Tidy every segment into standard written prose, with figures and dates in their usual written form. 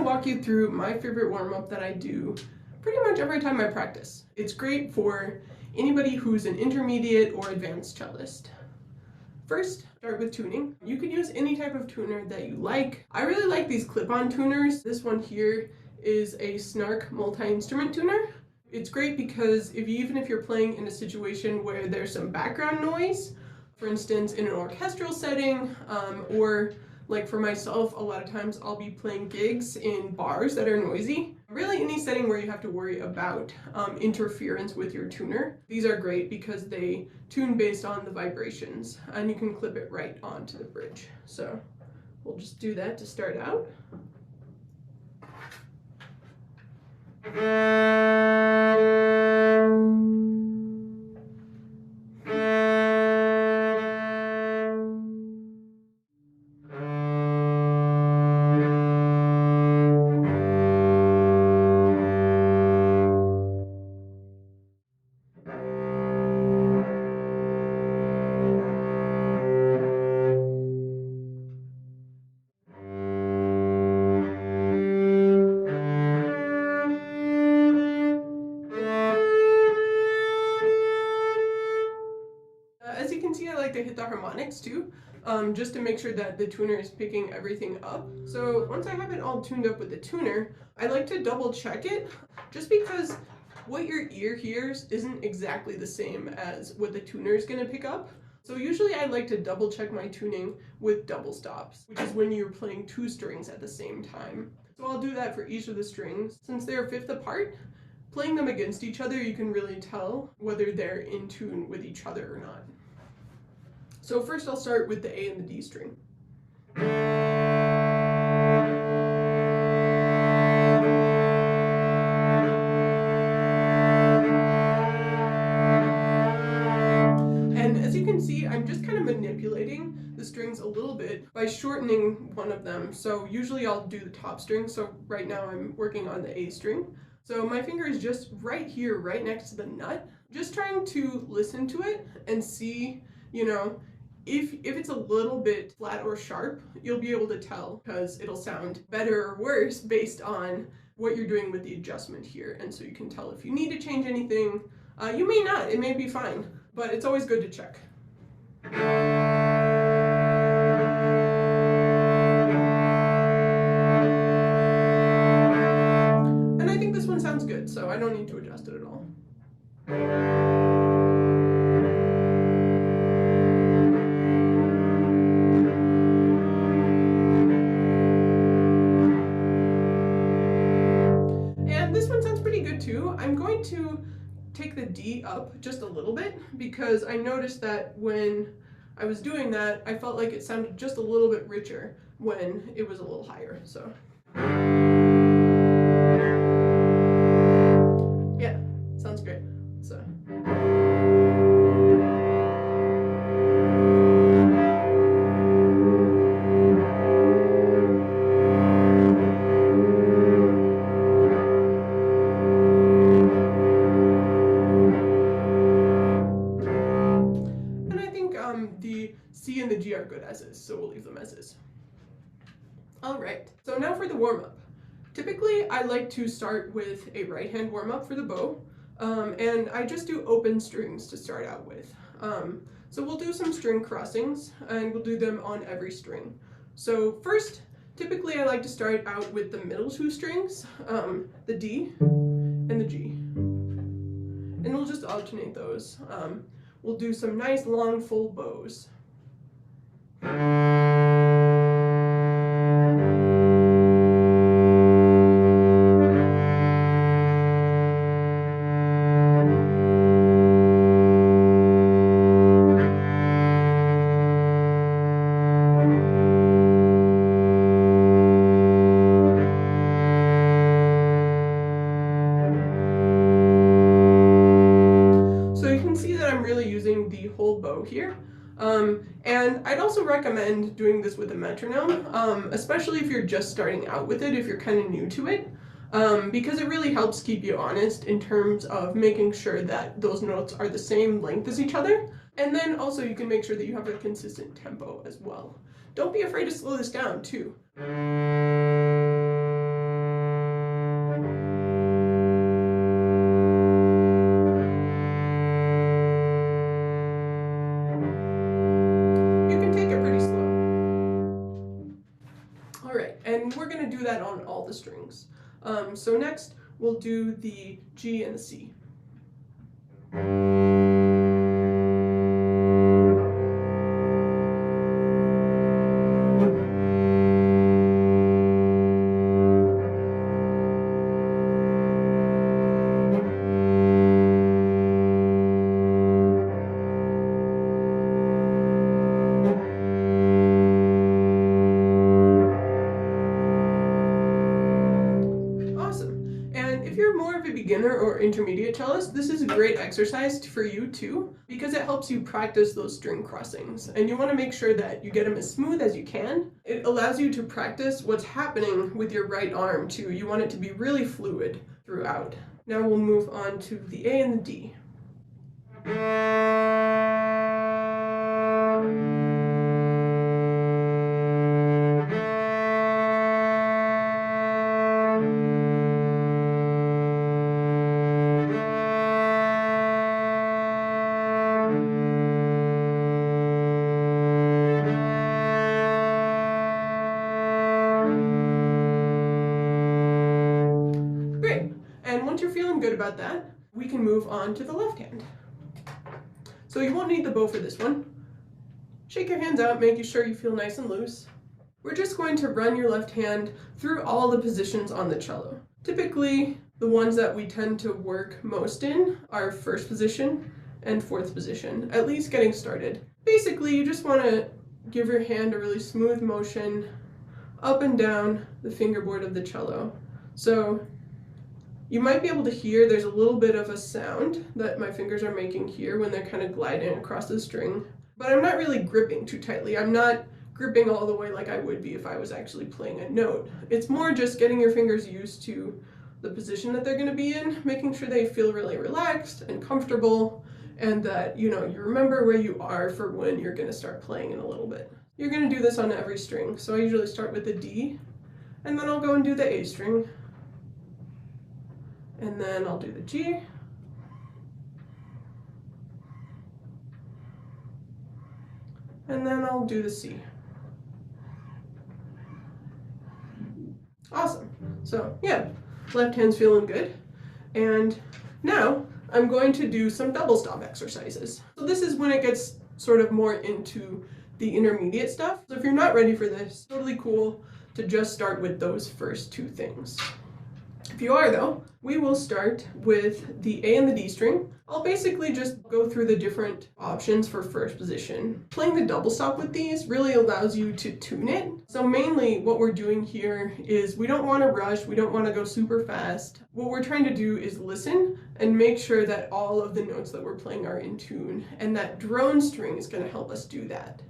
to walk you through my favorite warm-up that I do pretty much every time I practice. It's great for anybody who's an intermediate or advanced cellist. First, start with tuning. You can use any type of tuner that you like. I really like these clip-on tuners. This one here is a Snark multi-instrument tuner. It's great because even if you're playing in a situation where there's some background noise, for instance in an orchestral setting, or like for myself, a lot of times I'll be playing gigs in bars that are noisy. Really any setting where you have to worry about interference with your tuner. These are great because they tune based on the vibrations and you can clip it right onto the bridge. So we'll just do that to start out. As you can see, I like to hit the harmonics too, just to make sure that the tuner is picking everything up. So once I have it all tuned up with the tuner, I like to double check it, just because what your ear hears isn't exactly the same as what the tuner is going to pick up. So usually I like to double check my tuning with double stops, which is when you're playing two strings at the same time. So I'll do that for each of the strings. Since they're fifth apart, playing them against each other, you can really tell whether they're in tune with each other or not. So first I'll start with the A and the D string. And as you can see, I'm just kind of manipulating the strings a little bit by shortening one of them. So usually I'll do the top string. So right now I'm working on the A string. So my finger is just right here, right next to the nut, just trying to listen to it and see, if it's a little bit flat or sharp, you'll be able to tell because it'll sound better or worse based on what you're doing with the adjustment here. And so you can tell if you need to change anything. You may not, it may be fine, but it's always good to check. And I think this one sounds good, so I don't need to adjust it at all. I'm going to take the D up just a little bit because I noticed that when I was doing that, I felt like it sounded just a little bit richer when it was a little higher. So yeah, sounds great. So the C and the G are good as is, so we'll leave them as is. Alright, so now for the warm-up. Typically, I like to start with a right-hand warm-up for the bow, and I just do open strings to start out with. So we'll do some string crossings, and we'll do them on every string. So first, typically I like to start out with the middle two strings, the D and the G. And we'll just alternate those. We'll do some nice long full bows. The whole bow here. And I'd also recommend doing this with a metronome, especially if you're just starting out with it, if you're kind of new to it, because it really helps keep you honest in terms of making sure that those notes are the same length as each other. And then also you can make sure that you have a consistent tempo as well. Don't be afraid to slow this down too. that on all the strings. So next, we'll do the G and the C. And if you're more of a beginner or intermediate cellist, this is a great exercise for you too, because it helps you practice those string crossings. And you want to make sure that you get them as smooth as you can. It allows you to practice what's happening with your right arm too. You want it to be really fluid throughout. Now we'll move on to the A and the D. Great. And once you're feeling good about that, we can move on to the left hand. So you won't need the bow for this one. Shake your hands out, making sure you feel nice and loose. We're just going to run your left hand through all the positions on the cello. Typically, the ones that we tend to work most in are first position and fourth position, at least getting started. Basically, you just want to give your hand a really smooth motion up and down the fingerboard of the cello. So you might be able to hear there's a little bit of a sound that my fingers are making here when they're kind of gliding across the string. But I'm not really gripping too tightly. I'm not gripping all the way like I would be if I was actually playing a note. It's more just getting your fingers used to the position that they're going to be in, making sure they feel really relaxed and comfortable, and that you remember where you are for when you're going to start playing in a little bit. You're going to do this on every string. So I usually start with the D, and then I'll go and do the A string. And then I'll do the G. And then I'll do the C. Awesome. So yeah, left hand's feeling good. And now I'm going to do some double stop exercises. So this is when it gets sort of more into the intermediate stuff. So if you're not ready for this, totally cool to just start with those first two things. If you are though, we will start with the A and the D string. I'll basically just go through the different options for first position. Playing the double stop with these really allows you to tune it. So mainly what we're doing here is we don't want to rush, we don't want to go super fast. What we're trying to do is listen and make sure that all of the notes that we're playing are in tune, and that drone string is going to help us do that.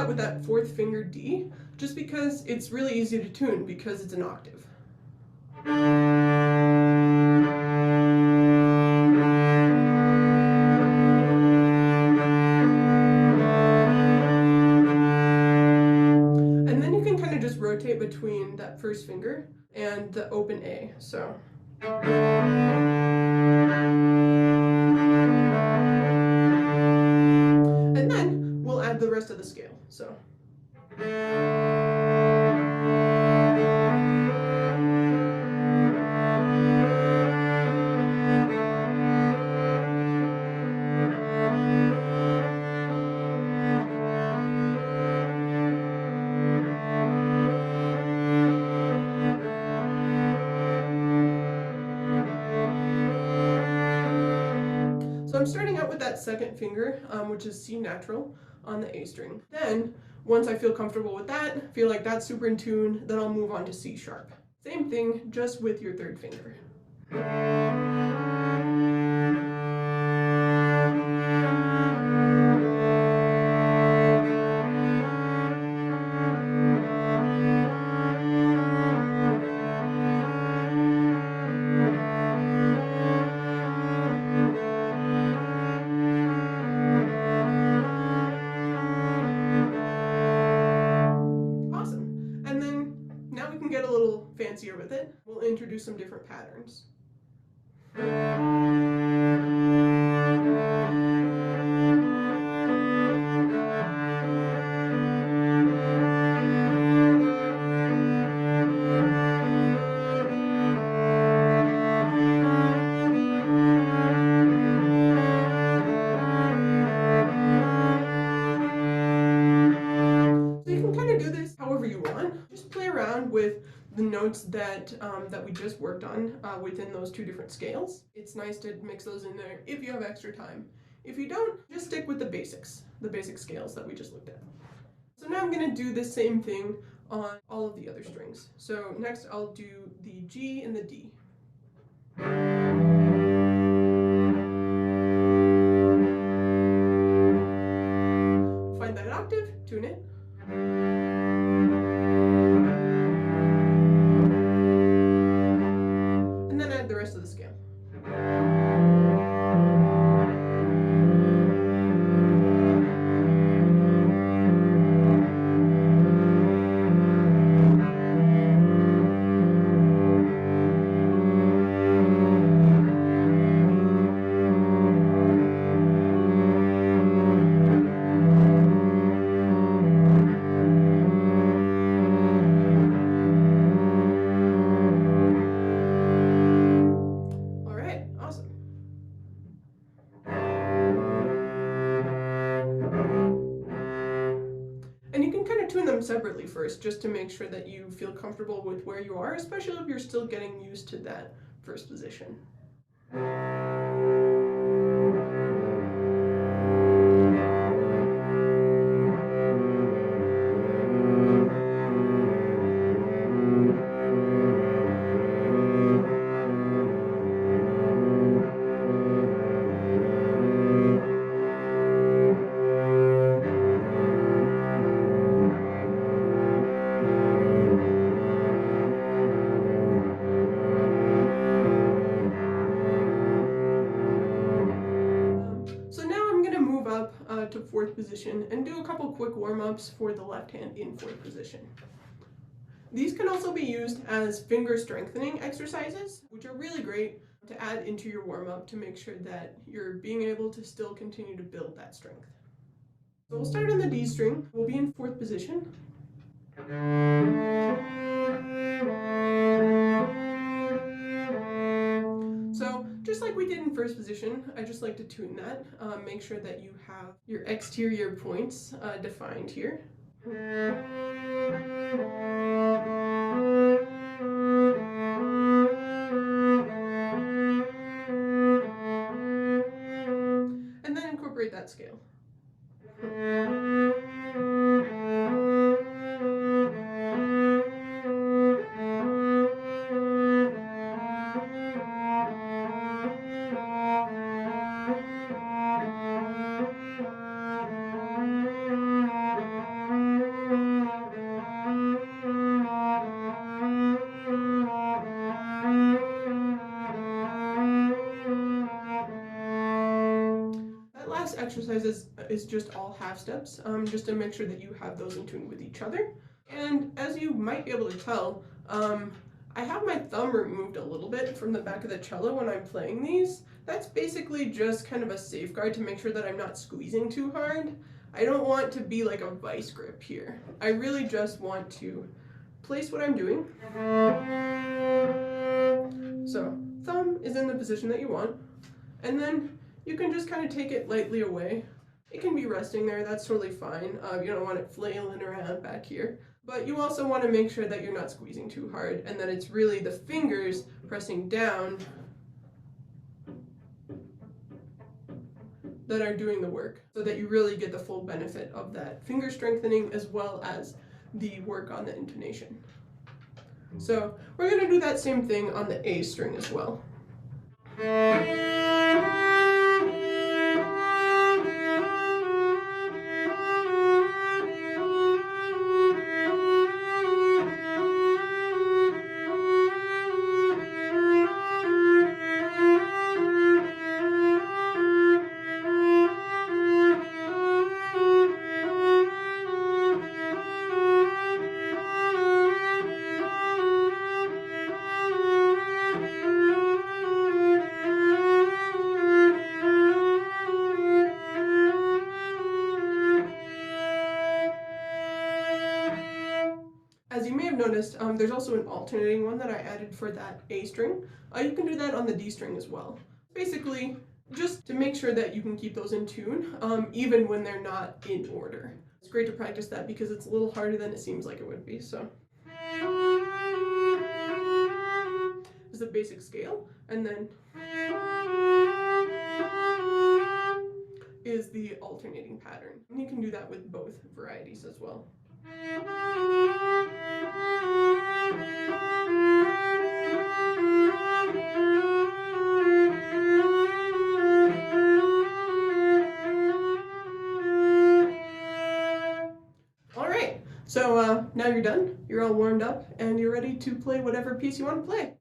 With that fourth finger D, just because it's really easy to tune because it's an octave. And then you can kind of just rotate between that first finger and the open A. So and then we'll add the rest of the scale. So I'm starting out with that second finger, which is C natural on the A string. Then, once I feel comfortable with that, feel like that's super in tune, then I'll move on to C sharp. Same thing, just with your third finger. Get a little fancier with it. We'll introduce some different patterns. the notes that that we just worked on within those two different scales. It's nice to mix those in there if you have extra time. If you don't, just stick with the basic scales that we just looked at. So now I'm going to do the same thing on all of the other strings. So next I'll do the G and the D. Find that octave, tune it. And then add the rest of the scale. And you can kind of tune them separately first, just to make sure that you feel comfortable with where you are, especially if you're still getting used to that first position. To fourth position and do a couple quick warm-ups for the left hand in fourth position. These can also be used as finger strengthening exercises, which are really great to add into your warm-up to make sure that you're being able to still continue to build that strength. So we'll start on the D string. We'll be in fourth position. So just like we did in first position, I just like to tune that. Make sure that you have your exterior points defined here. And then incorporate that scale. Exercise is just all half steps, just to make sure that you have those in tune with each other. And as you might be able to tell, I have my thumb removed a little bit from the back of the cello when I'm playing these. That's basically just kind of a safeguard to make sure that I'm not squeezing too hard. I don't want to be like a vice grip here. I really just want to place what I'm doing. So thumb is in the position that you want, and then you can just kind of take it lightly away. It can be resting there, that's totally fine. You don't want it flailing around back here. But you also want to make sure that you're not squeezing too hard and that it's really the fingers pressing down that are doing the work, so that you really get the full benefit of that finger strengthening as well as the work on the intonation. So we're going to do that same thing on the A string as well. As you may have noticed, there's also an alternating one that I added for that A string. You can do that on the D string as well. Basically, just to make sure that you can keep those in tune, even when they're not in order. It's great to practice that because it's a little harder than it seems like it would be. So. is a basic scale, and then is the alternating pattern. And you can do that with both varieties as well. Alright, so now you're done, you're all warmed up, and you're ready to play whatever piece you want to play.